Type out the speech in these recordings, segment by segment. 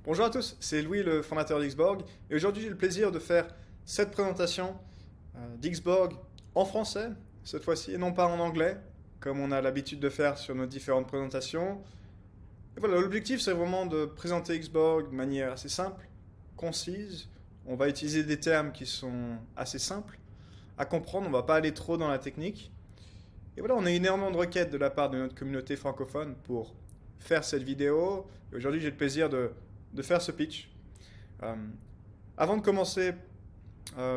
Bonjour à tous, c'est Louis, le fondateur d'Xborg, et aujourd'hui j'ai le plaisir de faire cette présentation d'Xborg en français, cette fois-ci, et non pas en anglais, comme on a l'habitude de faire sur nos différentes présentations. Et voilà, l'objectif c'est vraiment de présenter Xborg de manière assez simple, concise. On va utiliser des termes qui sont assez simples à comprendre, on ne va pas aller trop dans la technique. Et voilà, on a énormément de requêtes de la part de notre communauté francophone pour faire cette vidéo. Et aujourd'hui, j'ai le plaisir de faire ce pitch. Euh, Avant de commencer,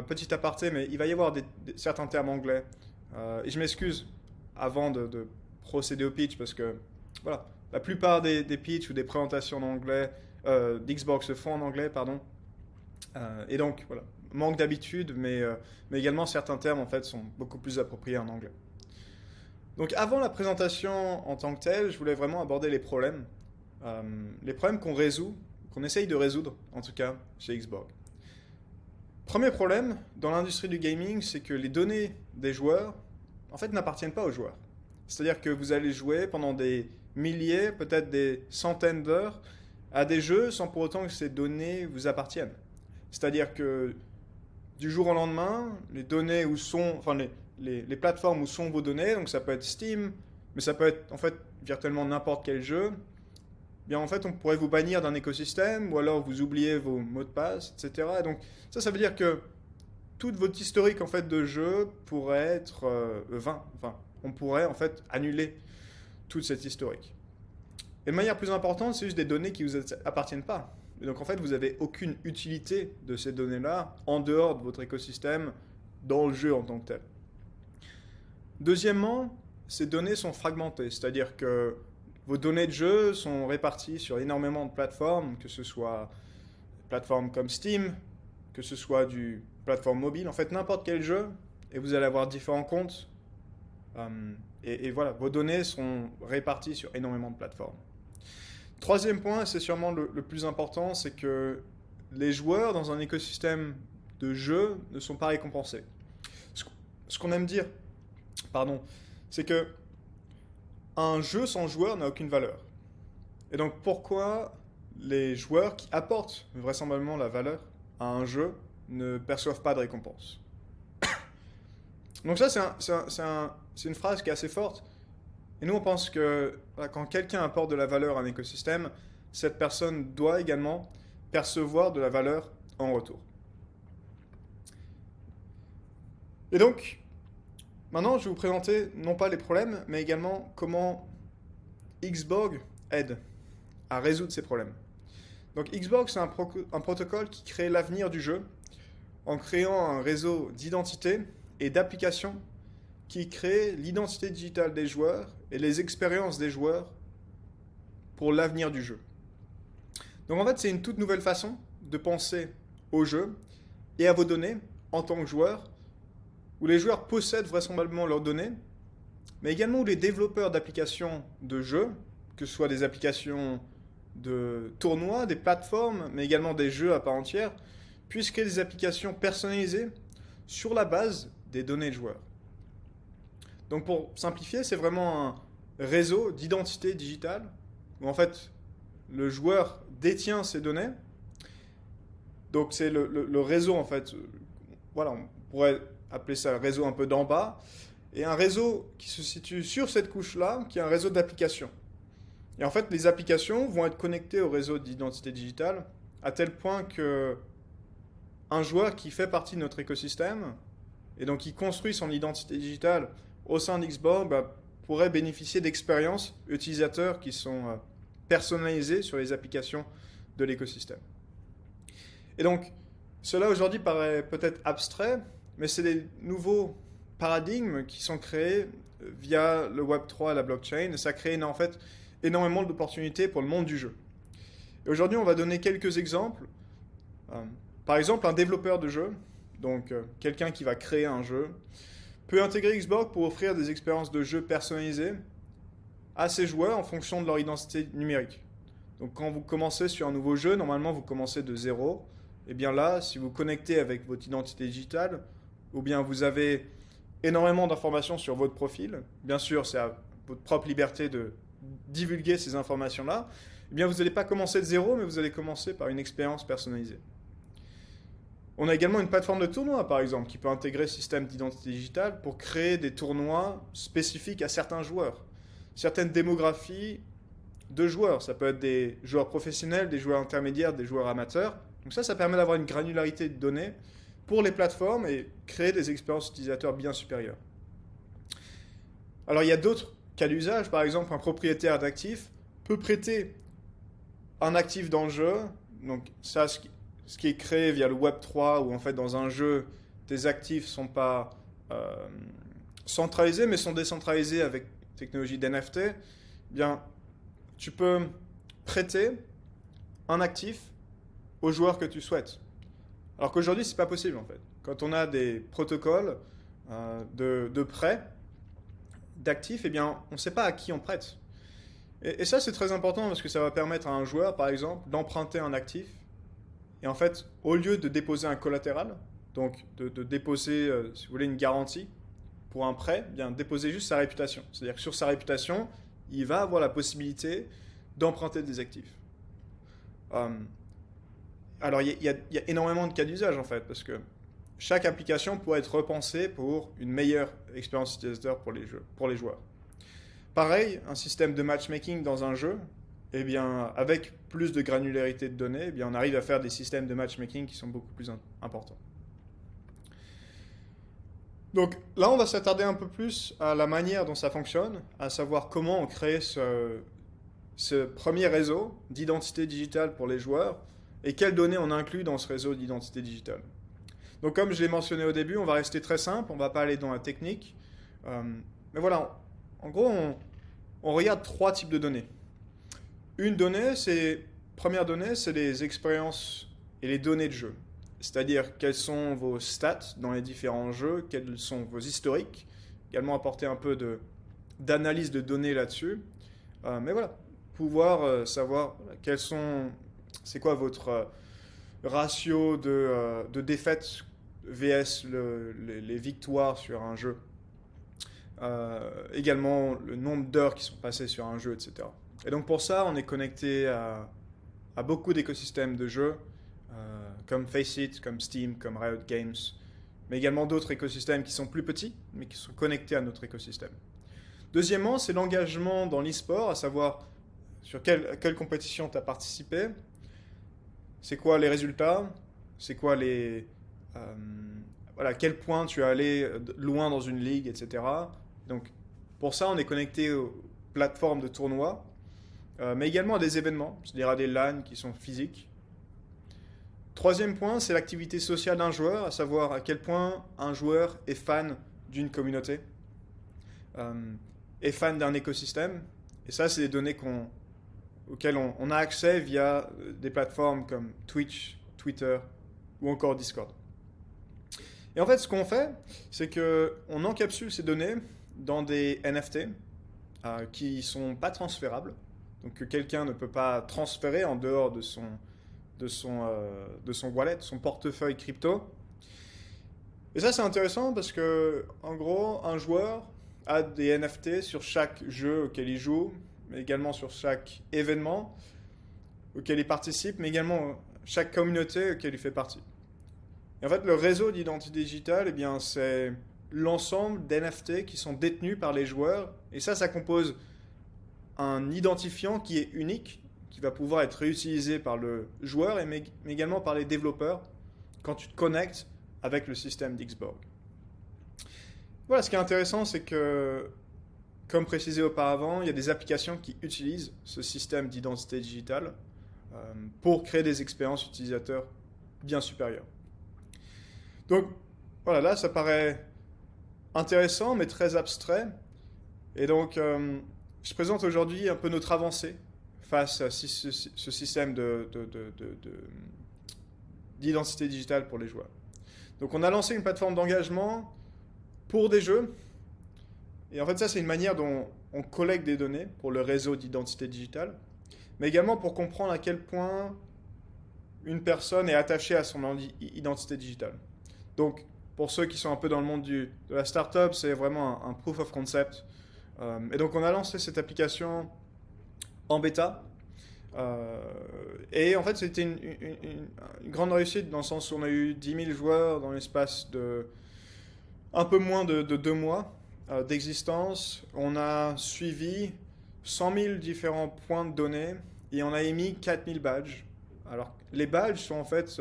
petit aparté, mais il va y avoir certains termes anglais. Et je m'excuse avant de procéder au pitch parce que voilà, la plupart des pitchs ou des présentations en anglais, d'Xbox se font en anglais, pardon. Et donc, voilà, manque d'habitude, mais également certains termes en fait sont beaucoup plus appropriés en anglais. Donc avant la présentation en tant que telle, je voulais vraiment aborder les problèmes qu'on résout, qu'on essaye de résoudre, en tout cas chez Xborg. Premier problème dans l'industrie du gaming, c'est que les données des joueurs, en fait, n'appartiennent pas aux joueurs. C'est-à-dire que vous allez jouer pendant des milliers, peut-être des centaines d'heures, à des jeux sans pour autant que ces données vous appartiennent. C'est-à-dire que du jour au lendemain, les données où sont, enfin les plateformes où sont vos données, donc ça peut être Steam, mais ça peut être en fait virtuellement n'importe quel jeu, bien en fait on pourrait vous bannir d'un écosystème ou alors vous oubliez vos mots de passe, etc. Et donc ça veut dire que toute votre historique en fait de jeu pourrait être vain. Enfin, on pourrait en fait annuler toute cette historique. Et de manière plus importante, c'est juste des données qui ne vous appartiennent pas. Et donc en fait, vous n'avez aucune utilité de ces données-là en dehors de votre écosystème dans le jeu en tant que tel. Deuxièmement, ces données sont fragmentées, c'est-à-dire que vos données de jeu sont réparties sur énormément de plateformes, que ce soit plateformes comme Steam, que ce soit du plateforme mobile, en fait n'importe quel jeu, et vous allez avoir différents comptes. Et voilà, vos données sont réparties sur énormément de plateformes. Troisième point, c'est sûrement le plus important, c'est que les joueurs dans un écosystème de jeu ne sont pas récompensés. Ce qu'on aime dire, pardon, c'est que un jeu sans joueur n'a aucune valeur. Et donc pourquoi les joueurs qui apportent vraisemblablement la valeur à un jeu ne perçoivent pas de récompense? Donc ça, c'est une phrase qui est assez forte. Et nous, on pense que quand quelqu'un apporte de la valeur à un écosystème, cette personne doit également percevoir de la valeur en retour. Et donc, maintenant, je vais vous présenter non pas les problèmes, mais également comment Xborg aide à résoudre ces problèmes. Donc Xborg, c'est un protocole qui crée l'avenir du jeu en créant un réseau d'identités et d'applications qui crée l'identité digitale des joueurs et les expériences des joueurs pour l'avenir du jeu. Donc en fait, c'est une toute nouvelle façon de penser au jeu et à vos données en tant que joueur, où les joueurs possèdent vraisemblablement leurs données, mais également où les développeurs d'applications de jeux, que ce soit des applications de tournois, des plateformes, mais également des jeux à part entière, puissent créer des applications personnalisées sur la base des données de joueurs. Donc pour simplifier, c'est vraiment un réseau d'identité digitale où en fait le joueur détient ses données. Donc c'est le réseau en fait, voilà, on pourrait appeler ça le réseau un peu d'en bas, et un réseau qui se situe sur cette couche-là, qui est un réseau d'applications. Et en fait, les applications vont être connectées au réseau d'identité digitale à tel point que un joueur qui fait partie de notre écosystème et donc qui construit son identité digitale au sein d'Xborg pourrait bénéficier d'expériences utilisateurs qui sont personnalisées sur les applications de l'écosystème. Et donc, cela aujourd'hui paraît peut-être abstrait, mais c'est des nouveaux paradigmes qui sont créés via le Web3 et la blockchain, et ça crée en fait énormément d'opportunités pour le monde du jeu. Et aujourd'hui, on va donner quelques exemples. Par exemple, un développeur de jeu, donc quelqu'un qui va créer un jeu, peut intégrer Xborg pour offrir des expériences de jeu personnalisées à ses joueurs en fonction de leur identité numérique. Donc quand vous commencez sur un nouveau jeu, normalement vous commencez de zéro. Et bien là, si vous connectez avec votre identité digitale, ou bien vous avez énormément d'informations sur votre profil, bien sûr c'est à votre propre liberté de divulguer ces informations-là, eh bien vous n'allez pas commencer de zéro, mais vous allez commencer par une expérience personnalisée. On a également une plateforme de tournoi, par exemple, qui peut intégrer ce système d'identité digitale pour créer des tournois spécifiques à certains joueurs, certaines démographies de joueurs. Ça peut être des joueurs professionnels, des joueurs intermédiaires, des joueurs amateurs. Donc ça permet d'avoir une granularité de données pour les plateformes et créer des expériences utilisateurs bien supérieures. Alors il y a d'autres cas d'usage, par exemple un propriétaire d'actifs peut prêter un actif dans le jeu, donc ça ce qui est créé via le Web3 où en fait dans un jeu tes actifs sont pas centralisés mais sont décentralisés avec technologie d'NFT, eh bien tu peux prêter un actif au joueur que tu souhaites. Alors qu'aujourd'hui c'est pas possible en fait. Quand on a des protocoles de prêt d'actifs, eh bien on ne sait pas à qui on prête. Et ça c'est très important parce que ça va permettre à un joueur par exemple d'emprunter un actif. Et en fait, au lieu de déposer un collatéral, donc de déposer, si vous voulez, une garantie pour un prêt, eh bien déposer juste sa réputation. C'est-à-dire que sur sa réputation, il va avoir la possibilité d'emprunter des actifs. Alors, il y a énormément de cas d'usage, en fait, parce que chaque application pourrait être repensée pour une meilleure expérience utilisateur pour les joueurs. Pareil, un système de matchmaking dans un jeu, eh bien, avec plus de granularité de données, eh bien, on arrive à faire des systèmes de matchmaking qui sont beaucoup plus importants. Donc là, on va s'attarder un peu plus à la manière dont ça fonctionne, à savoir comment on crée ce premier réseau d'identité digitale pour les joueurs et quelles données on inclut dans ce réseau d'identité digitale. Donc comme je l'ai mentionné au début, on va rester très simple, on ne va pas aller dans la technique. Mais voilà, en gros, on regarde 3 types de données. Première donnée, c'est les expériences et les données de jeu. C'est-à-dire quels sont vos stats dans les différents jeux, quels sont vos historiques, également apporter un peu d'analyse de données là-dessus. Mais voilà, pouvoir savoir c'est quoi votre ratio de défaites vs les victoires sur un jeu. Également le nombre d'heures qui sont passées sur un jeu, etc. Et donc pour ça, on est connecté à beaucoup d'écosystèmes de jeux, comme Faceit, comme Steam, comme Riot Games, mais également d'autres écosystèmes qui sont plus petits, mais qui sont connectés à notre écosystème. Deuxièmement, c'est l'engagement dans l'e-sport, à savoir sur quelle compétition tu as participé, c'est quoi les résultats, c'est quoi voilà, quel point tu es allé loin dans une ligue, etc. Donc pour ça, on est connecté aux plateformes de tournois, mais également à des événements, c'est-à-dire à des LAN qui sont physiques. Troisième point, c'est l'activité sociale d'un joueur, à savoir à quel point un joueur est fan d'une communauté, est fan d'un écosystème. Et ça, c'est des données auxquelles on a accès via des plateformes comme Twitch, Twitter ou encore Discord. Et en fait, ce qu'on fait, c'est qu'on encapsule ces données dans des NFT qui ne sont pas transférables, donc que quelqu'un ne peut pas transférer en dehors de son wallet, son portefeuille crypto. Et ça, c'est intéressant parce que, en gros, un joueur a des NFT sur chaque jeu auquel il joue, mais également sur chaque événement auquel il participe, mais également chaque communauté auquel il fait partie. Et en fait, le réseau d'identité digitale, eh bien, c'est l'ensemble d'NFT qui sont détenus par les joueurs. Et ça compose un identifiant qui est unique, qui va pouvoir être réutilisé par le joueur, mais également par les développeurs quand tu te connectes avec le système d'Xborg. Voilà, ce qui est intéressant, c'est que, comme précisé auparavant, il y a des applications qui utilisent ce système d'identité digitale pour créer des expériences utilisateurs bien supérieures. Donc, voilà, là, ça paraît intéressant, mais très abstrait. Et donc, je présente aujourd'hui un peu notre avancée face à ce système d'identité digitale pour les joueurs. Donc, on a lancé une plateforme d'engagement pour des jeux. Et en fait, ça, c'est une manière dont on collecte des données pour le réseau d'identité digitale, mais également pour comprendre à quel point une personne est attachée à son identité digitale. Donc, pour ceux qui sont un peu dans le monde de la startup, c'est vraiment un proof of concept. Et donc, on a lancé cette application en bêta. Euh, et en fait, c'était une grande réussite dans le sens où on a eu 10 000 joueurs dans l'espace de un peu moins de 2 mois d'existence. On a suivi 100 000 différents points de données et on a émis 4 000 badges. Alors, les badges sont en fait,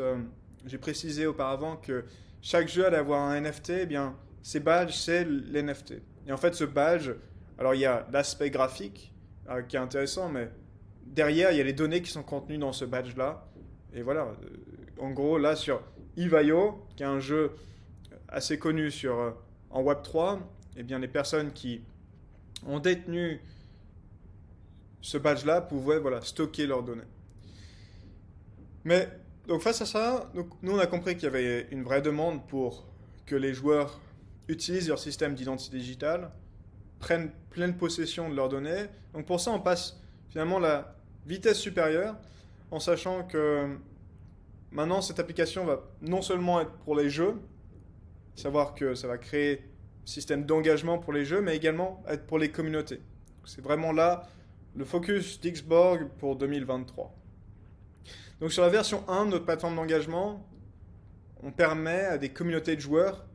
j'ai précisé auparavant que chaque jeu allait avoir un NFT, eh bien, ces badges, c'est l'NFT. Et en fait, ce badge, alors il y a l'aspect graphique qui est intéressant, mais derrière, il y a les données qui sont contenues dans ce badge-là. Et voilà, en gros, là, sur Eve.io, qui est un jeu assez connu en Web3, eh bien, les personnes qui ont détenu ce badge-là pouvaient voilà, stocker leurs données. Mais donc face à ça, donc, nous on a compris qu'il y avait une vraie demande pour que les joueurs utilisent leur système d'identité digitale, prennent pleine possession de leurs données. Donc pour ça, on passe finalement la vitesse supérieure en sachant que maintenant cette application va non seulement être pour les jeux, savoir que ça va créer un système d'engagement pour les jeux, mais également être pour les communautés. C'est vraiment là le focus d'Xborg pour 2023. Donc sur la version 1 de notre plateforme d'engagement, on permet à des communautés de joueurs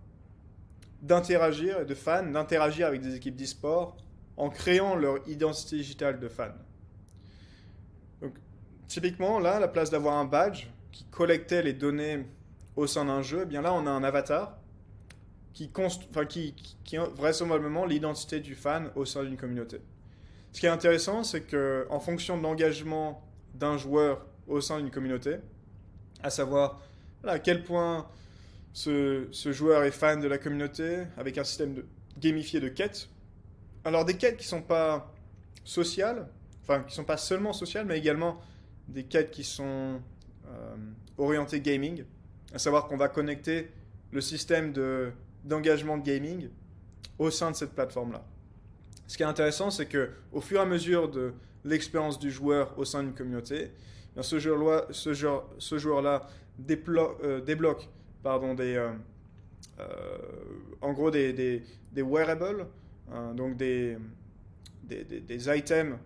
d'interagir et de fans, d'interagir avec des équipes d'e-sport en créant leur identité digitale de fan. Donc typiquement là, à la place d'avoir un badge qui collectait les données au sein d'un jeu, eh bien là on a un avatar qui est vraisemblablement l'identité du fan au sein d'une communauté. Ce qui est intéressant, c'est qu'en fonction de l'engagement d'un joueur au sein d'une communauté, à savoir voilà, à quel point ce joueur est fan de la communauté, avec un système gamifié de quêtes. Alors des quêtes qui ne sont pas sociales, enfin qui ne sont pas seulement sociales, mais également des quêtes qui sont orientées gaming, à savoir qu'on va connecter le système d'engagement de gaming au sein de cette plateforme-là. Ce qui est intéressant, c'est qu'au fur et à mesure de l'expérience du joueur au sein d'une communauté, ce joueur-là débloque en gros des wearables, donc des items,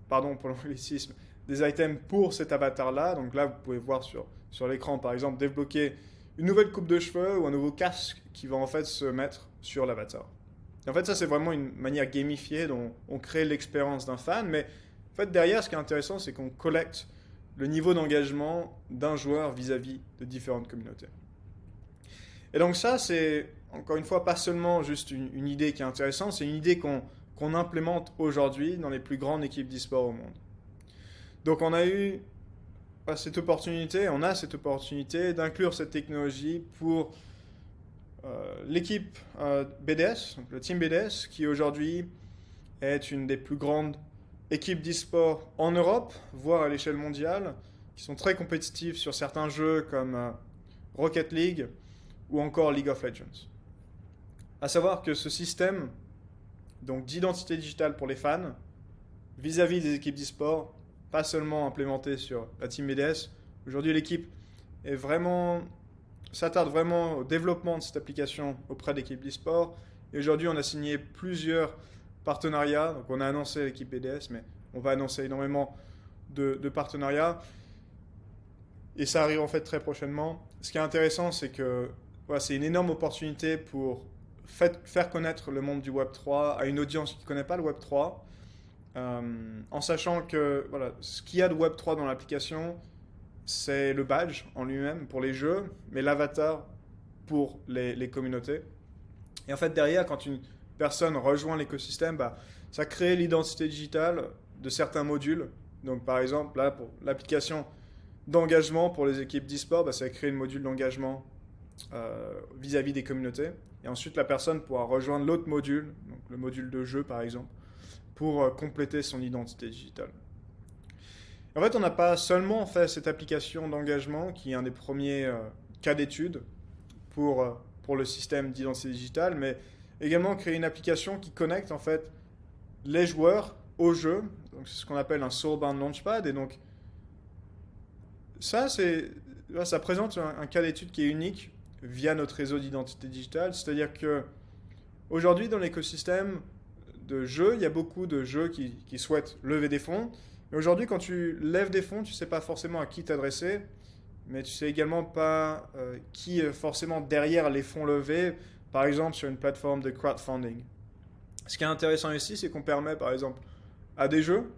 pardon pour l'anglicisme, des items pour cet avatar-là. Donc là, vous pouvez voir sur l'écran, par exemple, débloquer une nouvelle coupe de cheveux ou un nouveau casque qui va en fait se mettre sur l'avatar. En fait, ça, c'est vraiment une manière gamifiée dont on crée l'expérience d'un fan. Mais en fait, derrière, ce qui est intéressant, c'est qu'on collecte le niveau d'engagement d'un joueur vis-à-vis de différentes communautés. Et donc ça, c'est, encore une fois, pas seulement juste une idée qui est intéressante, c'est une idée qu'on implémente aujourd'hui dans les plus grandes équipes d'e-sport au monde. Donc on a cette opportunité d'inclure cette technologie pour l'équipe BDS, donc le team BDS, qui aujourd'hui est une des plus grandes équipes d'e-sport en Europe, voire à l'échelle mondiale, qui sont très compétitives sur certains jeux comme Rocket League ou encore League of Legends. À savoir que ce système donc d'identité digitale pour les fans, vis-à-vis des équipes d'e-sport, pas seulement implémenté sur la team BDS, aujourd'hui l'équipe s'attarde vraiment au développement de cette application auprès d'équipes d'e-sport. Et aujourd'hui, on a signé plusieurs partenariats. Donc, on a annoncé l'équipe BDS, mais on va annoncer énormément de partenariats. Et ça arrive en fait très prochainement. Ce qui est intéressant, c'est que voilà, c'est une énorme opportunité pour faire connaître le monde du Web3 à une audience qui ne connaît pas le Web3, en sachant que voilà, ce qu'il y a de Web3 dans l'application, c'est le badge en lui-même pour les jeux, mais l'avatar pour les communautés. Et en fait, derrière, quand une personne rejoint l'écosystème, ça crée l'identité digitale de certains modules. Donc, par exemple, là, pour l'application d'engagement pour les équipes d'e-sport, ça crée le module d'engagement vis-à-vis des communautés. Et ensuite, la personne pourra rejoindre l'autre module, donc le module de jeu, par exemple, pour compléter son identité digitale. En fait, on n'a pas seulement fait cette application d'engagement, qui est un des premiers cas d'étude pour le système d'identité digitale, mais également créer une application qui connecte en fait les joueurs au jeu. Donc, c'est ce qu'on appelle un Soulbound Launchpad. Et donc, ça présente un cas d'étude qui est unique via notre réseau d'identité digitale. C'est-à-dire que aujourd'hui, dans l'écosystème de jeux, il y a beaucoup de jeux qui souhaitent lever des fonds, Mais aujourd'hui, quand tu lèves des fonds, tu ne sais pas forcément à qui t'adresser, mais tu sais également pas qui est forcément derrière les fonds levés, par exemple sur une plateforme de crowdfunding. Ce qui est intéressant ici, c'est qu'on permet par exemple à des jeux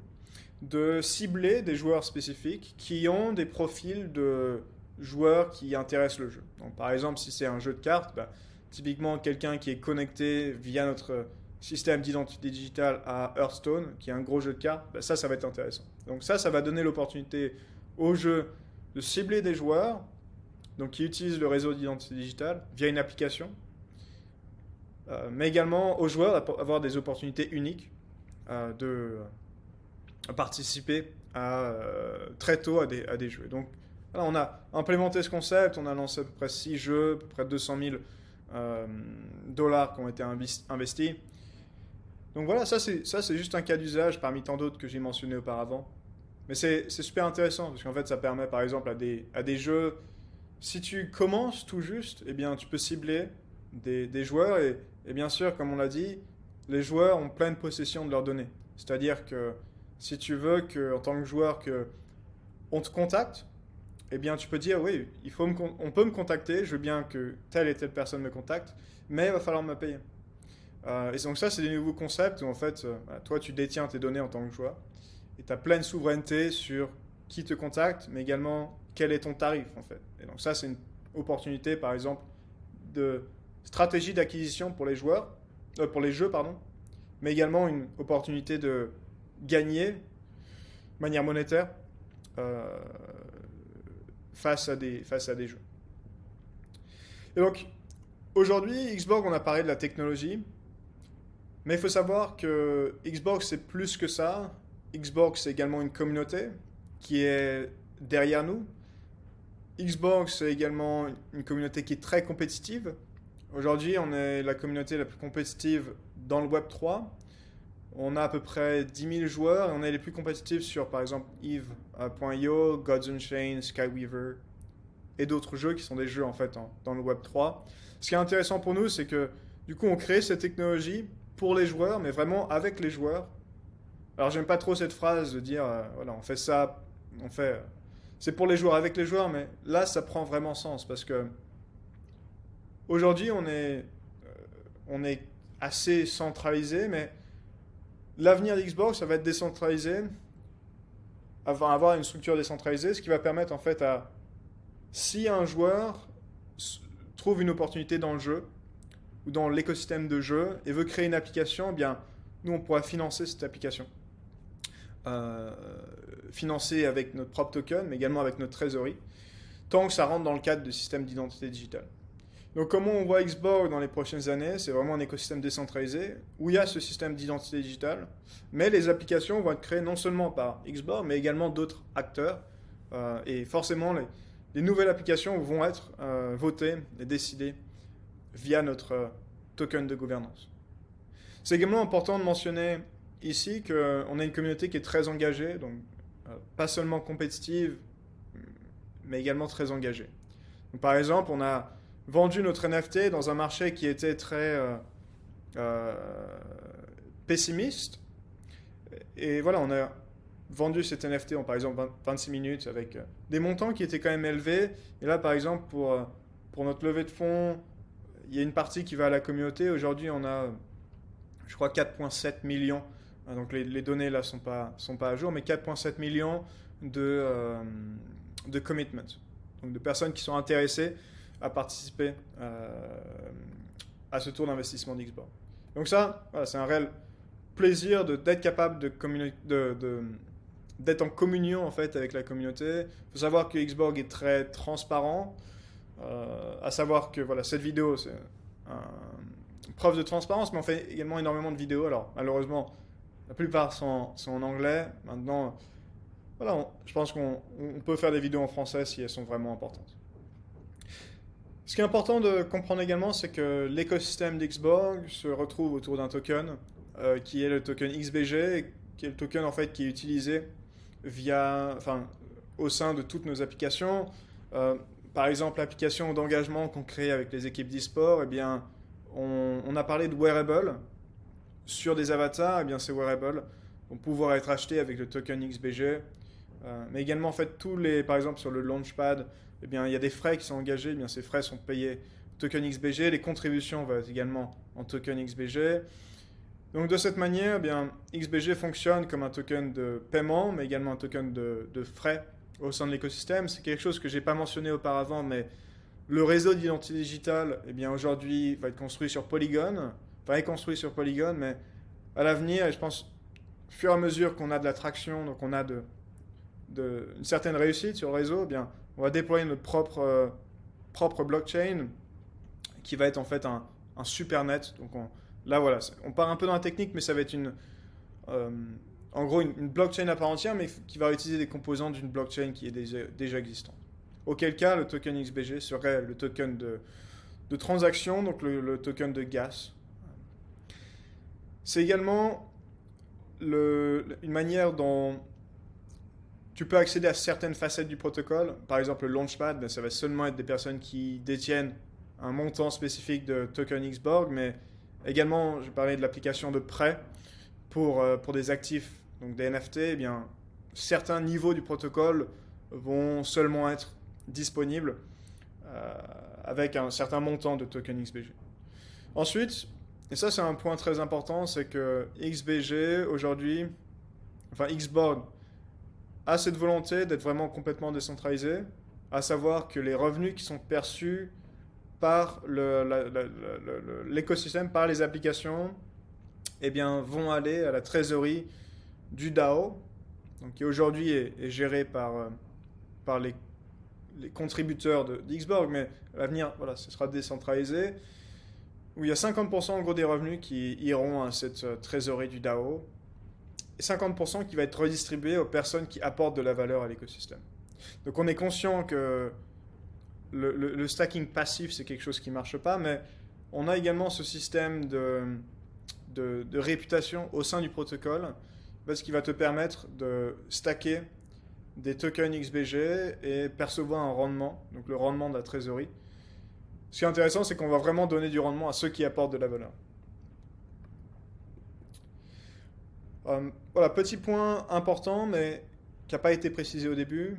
de cibler des joueurs spécifiques qui ont des profils de joueurs qui intéressent le jeu. Donc, par exemple, si c'est un jeu de cartes, bah, typiquement quelqu'un qui est connecté via notre système d'identité digitale à Hearthstone, qui est un gros jeu de cartes, bah, ça va être intéressant. Donc ça va donner l'opportunité au jeu de cibler des joueurs donc, qui utilisent le réseau d'identité digitale via une application, mais également aux joueurs d'avoir des opportunités uniques de participer très tôt à des jeux. Donc voilà, on a implémenté ce concept, on a lancé à peu près 6 jeux, à peu près 200 000 dollars qui ont été investis. Donc voilà, ça c'est juste un cas d'usage parmi tant d'autres que j'ai mentionné auparavant. Mais c'est super intéressant parce qu'en fait ça permet par exemple à des jeux, si tu commences tout juste, eh bien tu peux cibler des joueurs et bien sûr, comme on l'a dit, les joueurs ont pleine possession de leurs données. C'est-à-dire que si tu veux que, en tant que joueur, que on te contacte, eh bien tu peux dire oui, on peut me contacter, je veux bien que telle et telle personne me contacte, mais il va falloir me payer. Et donc ça, c'est des nouveaux concepts où en fait, toi tu détiens tes données en tant que joueur et tu as pleine souveraineté sur qui te contacte, mais également quel est ton tarif en fait. Et donc ça, c'est une opportunité par exemple de stratégie d'acquisition pour les joueurs, pour les jeux pardon, mais également une opportunité de gagner de manière monétaire euh, face à des jeux. Et donc aujourd'hui, Xborg, on a parlé de la technologie. Mais il faut savoir que Xbox, c'est plus que ça. Xbox, c'est également une communauté qui est derrière nous. Xbox, c'est également une communauté qui est très compétitive. Aujourd'hui, on est la communauté la plus compétitive dans le Web3. On a à peu près 10 000 joueurs et on est les plus compétitifs sur, par exemple, Eve.io, Gods Unchained, Skyweaver et d'autres jeux qui sont des jeux en fait dans le Web3. Ce qui est intéressant pour nous, c'est que du coup, on crée cette technologie pour les joueurs, mais vraiment avec les joueurs. Alors, j'aime pas trop cette phrase de dire, voilà, on fait ça, c'est pour les joueurs, avec les joueurs, mais là, ça prend vraiment sens parce que aujourd'hui, on est assez centralisé, mais l'avenir d'Xbox, ça va être décentralisé, avoir une structure décentralisée, ce qui va permettre en fait si un joueur trouve une opportunité dans le jeu, ou dans l'écosystème de jeu et veut créer une application, eh bien, nous, on pourra financer cette application. Financer avec notre propre token, mais également avec notre trésorerie, tant que ça rentre dans le cadre du système d'identité digitale. Donc, comment on voit Xborg dans les prochaines années? C'est vraiment un écosystème décentralisé où il y a ce système d'identité digitale, mais les applications vont être créées non seulement par Xborg, mais également d'autres acteurs. Et forcément, les nouvelles applications vont être votées et décidées via notre token de gouvernance. C'est également important de mentionner ici qu'on a une communauté qui est très engagée, donc pas seulement compétitive, mais également très engagée. Donc, par exemple, on a vendu notre NFT dans un marché qui était très pessimiste. Et voilà, on a vendu cet NFT en par exemple 26 minutes avec des montants qui étaient quand même élevés. Et là, par exemple, pour notre levée de fonds, il y a une partie qui va à la communauté. Aujourd'hui, on a, je crois, 4,7 millions. Donc les données là sont pas à jour, mais 4,7 millions de commitments. Donc de personnes qui sont intéressées à participer à ce tour d'investissement d'Xborg. Donc ça, voilà, c'est un réel plaisir d'être capable d'être en communion en fait avec la communauté. Il faut savoir que Xborg est très transparent. À savoir que voilà, cette vidéo, c'est une preuve de transparence, mais on fait également énormément de vidéos. Alors, malheureusement, la plupart sont en anglais. Maintenant, voilà, je pense qu'on peut faire des vidéos en français si elles sont vraiment importantes. Ce qui est important de comprendre également, c'est que l'écosystème d'Xborg se retrouve autour d'un token qui est le token XBG, qui est le token en fait qui est utilisé au sein de toutes nos applications. Par exemple, l'application d'engagement qu'on crée avec les équipes d'e-sport, eh bien, on a parlé de wearable sur des avatars. Eh bien, ces wearables vont pouvoir être achetés avec le token XBG. Mais également, en fait, par exemple, sur le Launchpad, eh bien, il y a des frais qui sont engagés. Eh bien, ces frais sont payés token XBG. Les contributions vont être également en token XBG. Donc, de cette manière, eh bien, XBG fonctionne comme un token de paiement, mais également un token de frais au sein de l'écosystème. C'est quelque chose que je n'ai pas mentionné auparavant, mais le réseau d'identité digitale, eh bien, aujourd'hui, va être construit sur Polygon. Enfin, est construit sur Polygon, mais à l'avenir, et je pense, au fur et à mesure qu'on a de la traction, donc on a une certaine réussite sur le réseau, eh bien, on va déployer notre propre blockchain qui va être en fait un supernet. Donc là, voilà, on part un peu dans la technique, mais ça va être euh, en gros une blockchain à part entière, mais qui va utiliser des composants d'une blockchain qui est déjà existante. Auquel cas, le token XBG serait le token de transaction, donc le token de gas. C'est également une manière dont tu peux accéder à certaines facettes du protocole. Par exemple, le Launchpad, ben, ça va seulement être des personnes qui détiennent un montant spécifique de token XBorg, mais également, je parlais de l'application de prêt pour des actifs, donc des NFT. Eh bien, certains niveaux du protocole vont seulement être disponibles avec un certain montant de token XBG. Ensuite, et ça c'est un point très important, c'est que XBG aujourd'hui, enfin XBorg, a cette volonté d'être vraiment complètement décentralisé, à savoir que les revenus qui sont perçus par l'écosystème, par les applications, eh bien, vont aller à la trésorerie du DAO, donc qui aujourd'hui est géré par les contributeurs d'Xborg, mais à l'avenir, voilà, ce sera décentralisé, où il y a 50% en gros des revenus qui iront à cette trésorerie du DAO, et 50% qui va être redistribué aux personnes qui apportent de la valeur à l'écosystème. Donc on est conscient que le stacking passif, c'est quelque chose qui ne marche pas, mais on a également ce système de réputation au sein du protocole, parce qu'il va te permettre de stacker des tokens XBG et percevoir un rendement, donc le rendement de la trésorerie. Ce qui est intéressant, c'est qu'on va vraiment donner du rendement à ceux qui apportent de la valeur. Voilà, petit point important, mais qui n'a pas été précisé au début.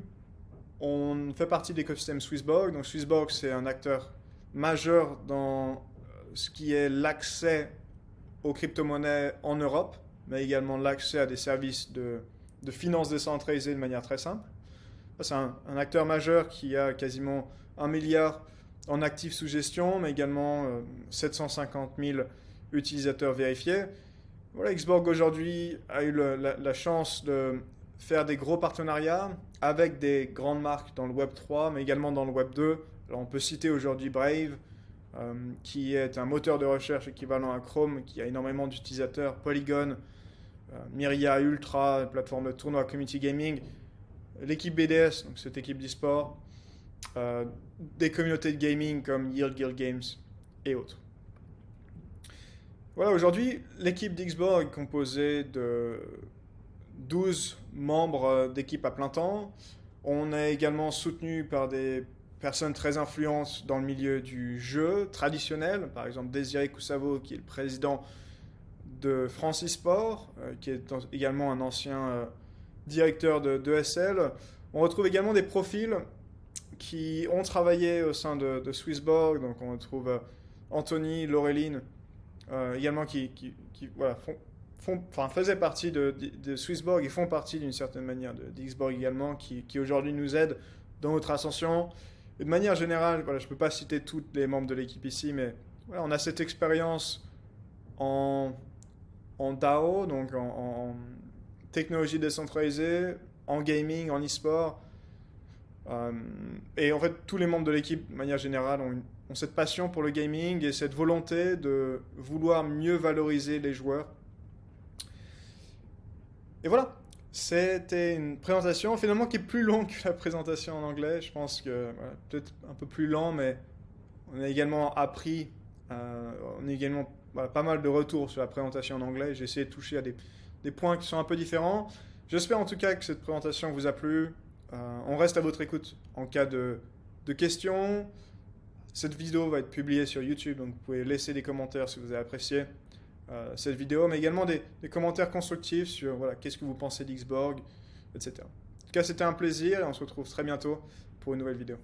On fait partie de l'écosystème Swissborg. Donc Swissborg, c'est un acteur majeur dans ce qui est l'accès aux crypto-monnaies en Europe, mais également l'accès à des services de finances décentralisées de manière très simple. C'est un acteur majeur qui a quasiment 1 milliard en actifs sous gestion, mais également 750 000 utilisateurs vérifiés. Voilà, Xborg aujourd'hui a eu la chance de faire des gros partenariats avec des grandes marques dans le Web 3, mais également dans le Web 2. Alors on peut citer aujourd'hui Brave, qui est un moteur de recherche équivalent à Chrome, qui a énormément d'utilisateurs, Polygon, Myria Ultra, plateforme de tournoi Community Gaming, l'équipe BDS, donc cette équipe d'e-sport, des communautés de gaming comme Yield Guild Games et autres. Voilà, aujourd'hui, l'équipe d'Xborg est composée de 12 membres d'équipe à plein temps. On est également soutenu par des personnes très influentes dans le milieu du jeu traditionnel, par exemple Désiré Coussavo, qui est le président de France eSport, qui est également un ancien directeur de ESL. On retrouve également des profils qui ont travaillé au sein de Swissborg, donc on retrouve Anthony, Laureline, également qui voilà, faisaient partie de Swissborg et font partie d'une certaine manière d'Xborg également, qui aujourd'hui nous aident dans notre ascension. Et de manière générale, voilà, je ne peux pas citer tous les membres de l'équipe ici, mais voilà, on a cette expérience en DAO, donc en technologie décentralisée, en gaming, en e-sport. Et en fait, tous les membres de l'équipe, de manière générale, ont cette passion pour le gaming et cette volonté de vouloir mieux valoriser les joueurs. Et voilà, c'était une présentation finalement qui est plus longue que la présentation en anglais. Je pense que voilà, peut-être un peu plus lent, mais on a également appris, on a également pas mal de retours sur la présentation en anglais. J'ai essayé de toucher à des points qui sont un peu différents. J'espère en tout cas que cette présentation vous a plu. On reste à votre écoute en cas de questions. Cette vidéo va être publiée sur YouTube, donc vous pouvez laisser des commentaires si vous avez apprécié. cette vidéo, mais également des commentaires constructifs sur voilà, qu'est-ce que vous pensez d'Xborg, etc. En tout cas, c'était un plaisir et on se retrouve très bientôt pour une nouvelle vidéo.